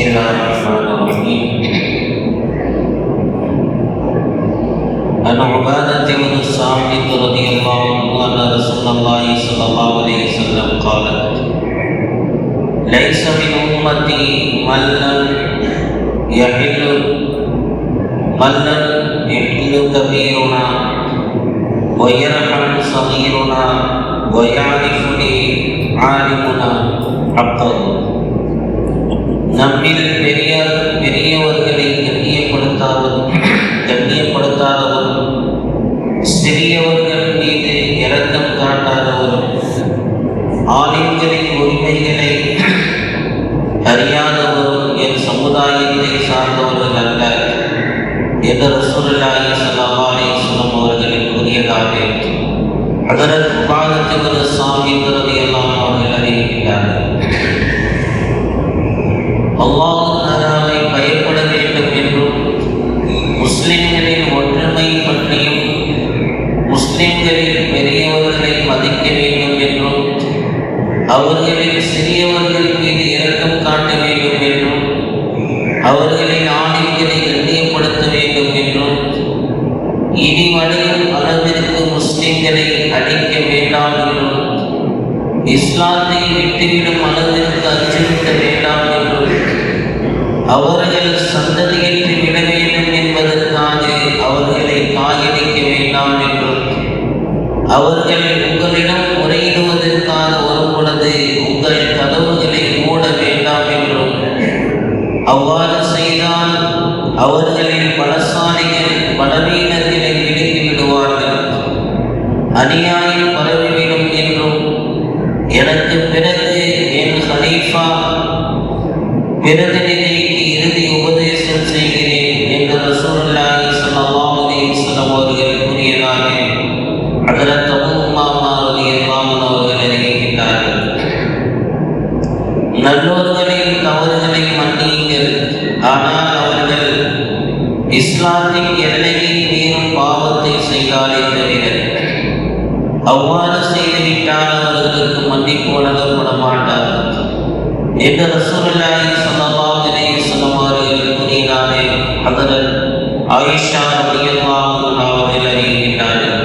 الله الرحمن الرحيم. عن عبادة بن الصامت رضي الله عنه أن رسول الله صلى الله عليه وسلم قال: ليس من أمتي من لم يحل كبيرنا ويرحم صغيرنا ويعرفني عالمنا عبده. நம்மில் பெரியவர்களை கண்ணியப்படுத்தாதவரும் சிறியவர்கள் மீது இரக்கம் காட்டாதவரும் ஆலிம்களின் உரிமைகளை அறியாதவரும் என் சமுதாயத்தை சார்ந்தவர்கள் அல்ல என்று ரசூலுல்லாஹி ஸல்லல்லாஹு அலைஹி வஸல்லம் அவர்கள் கூறியதாக ஹஜ்ரத் உபாதத் இப்னு ஸாமித் ரலியல்லாஹு அன்ஹு அவர்கள் அறிவிக்கிறார்கள். அல்லாஹ் தஆலாவை பயப்பட வேண்டும் என்றும் முஸ்லிம்களின் ஒற்றுமை பற்றியும் முஸ்லிம்களில் பெரியவர்களை மதிக்க வேண்டும் என்றும் அவர்களில் சிறியவர்கள் மீது இரக்கம் காட்ட வேண்டும் என்றும் அவர்களின் ஆணைகளை கண்ணியப்படுத்த வேண்டும் என்றும் இனிவடையும் அளவிற்கு முஸ்லிம்களை அழிக்க வேண்டாம் என்றும் இஸ்லாத்தை விட்டுவிடும் அளவிற்கு அச்சுறுத்த வேண்டாம் என்றும் அவர்கள் சந்ததியற்று விட வேண்டும் என்பதற்காக அவர்களை காயடிக்க வேண்டாம் என்றும் அவர்கள் உங்களிடம் முறையிடுவதற்காக வரும் பொழுது உங்கள் கதவுகளை மூட வேண்டாம் என்றும் அவ்வாறு செய்தால் அவர்களின் பலசாலிகள் பலவீனர்களை விலக்கி விடுவார்கள், அநியாயம் பரவிவிடும் என்றும் எனக்கு பிறகு என் ஹலீஃபா பிரதிநிதிக்கு இறுதி உபதேசம் செய்கிறேன் என்று ரசூலுல்லாஹி ஸல்லல்லாஹு அலைஹி வஸல்லம் அவர்கள் கூறியதாக ஹஜ்ரத் அபூ உமாமா ரலியல்லாஹு அன்ஹு அவர்கள் அறிவிக்கின்றார்கள். நல்லோர்களின் தவறுகளை மன்னியுங்கள், ஆனால் அவர்கள் இஸ்லாத்தின் எல்லையை மீறும் பாவத்தை செய்தாலே தவிர அவ்வாறு செய்துவிட்டால் அவர்களுக்கு மன்னிப்பு வழங்கப்பட மாட்டார்கள் என்று ரசூலுல்லாஹி ஸல்லல்லாஹு அலைஹி வஸல்லம் அவர்கள் கூறினாரே. ஹஜ்ரத் ஆயிஷா ரலியல்லாஹு அன்ஹா அவர்கள் அறிவிக்கின்றார்கள்.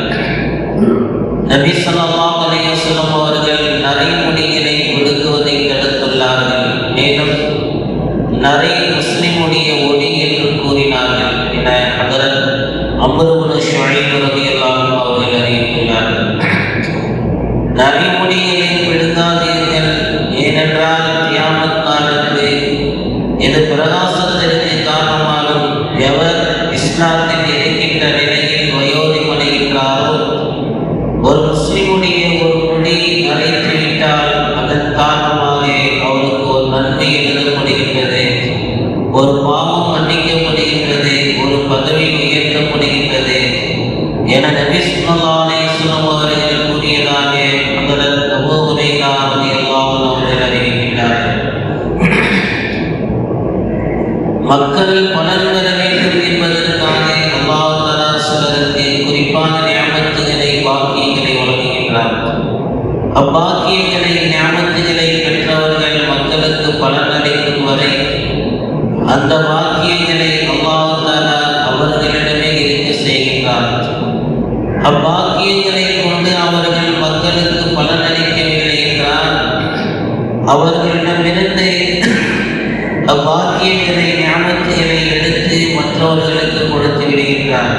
நபி ஸல்லல்லாஹு அலைஹி வஸல்லம் அவர்கள் நரைமுடிகளை ஒடுக்குவதை தடுத்துள்ளார்கள், மேலும் நரை முஸ்லிமுடைய ஒளி என்று கூறினார்கள் என ஹஜ்ரத் அம்ர் இப்னு ஷுஐப் ரலியல்லாஹு அன்ஹு அவர்கள் அறிவித்துள்ளார்கள். நரைமுடிகளை பிடுங்காதீர்கள், ஏனென்றால் கியாமத் நாளுக்கு இது பிரகாசத்திற்கு காரணமாகும். எவர் இஸ்லாத்தில் இருக்கின்ற நிலையில் வயோதிபடைகின்றாரோ ஒரு முஸ்லிமுடைய ஒரு முடி நரைத்து விட்டால் அதன் காரணமாக அவருக்கு ஒரு நன்மை எழுதப்படுகின்றது, ஒரு பாவம் மன்னிக்கப்படுகின்றது, ஒரு பதவி உயர்த்தப்படுகின்றது என நபி ஸல்லல்லாஹு அலைஹி வஸல்லம் அவர்கள் கூறியதாக ஹஜ்ரத் அபூ ஹுரைரா ரலியல்லாஹு அன்ஹு அவர்கள் அறிவிக்கின்றார்கள். மக்கள் பலன் பெற வேண்டும் என்பதற்காக அல்லாஹ் தஆலா சிலருக்கு குறிப்பான நியமத்துகளை பாக்கியங்களை வழங்குகின்றார். அப்பாக்கியங்களை நியமத்துகளை பெற்றவர்கள் மக்களுக்கு பலன் அளிக்கும் வரை அந்த பாக்கியங்களை அல்லாஹ் தஆலா அவர்களிடமே இருக்க செய்கின்றார். அப்பாக்கியங்களை கொண்டு அவர்கள் மக்களுக்கு பலன் அளிக்கவில்லை என்றால் அவர்களிடமிருந்து அப்பாக்கியங்களை நியமத்துகளை எடுத்து மற்றவர்களுக்கு கொடுத்து விடுகின்றார்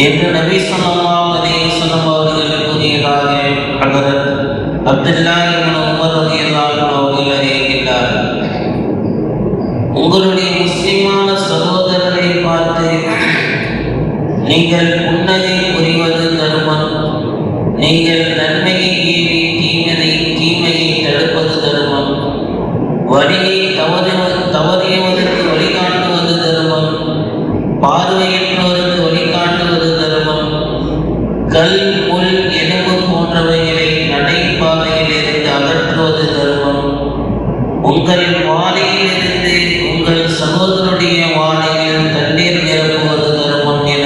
என்று நபி ஸல்லல்லாஹு அலைஹி வஸல்லம் அவர்கள் கூறியதாக ஹஜ்ரத் அப்துல்லாஹ் இப்னு உமர் ரலியல்லாஹு அன்ஹு அவர்கள் அறிவிக்கின்றார்கள். உங்களுடைய முஸ்லிமான சகோதரரை பார்த்து நீங்கள் புன்னகை புரிவது தர்மம், நீங்கள் நன்மையை ஏவி தீமையை தடுப்பது தர்மம், வழியை தவறியவதற்கு வழிகாட்டுவது தர்மம், பார்வையற்றவருக்கு வழிகாட்டுவது தர்மம், கல் முள் எலும்பு போன்றவைகளை நடைபாதையில் இருந்து அகற்றுவது தர்மம், உங்கள் வாளியிலிருந்து உங்கள் சகோதரனுடைய வாளியில் தண்ணீர் நிரப்புவது தர்மம் என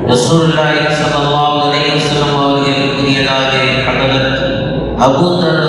ரசூலுல்லாஹி ஸல்லல்லாஹு அலைஹி வஸல்லம் அவர்கள் கூறியதாக ஹஜ்ரத் அபூ தர்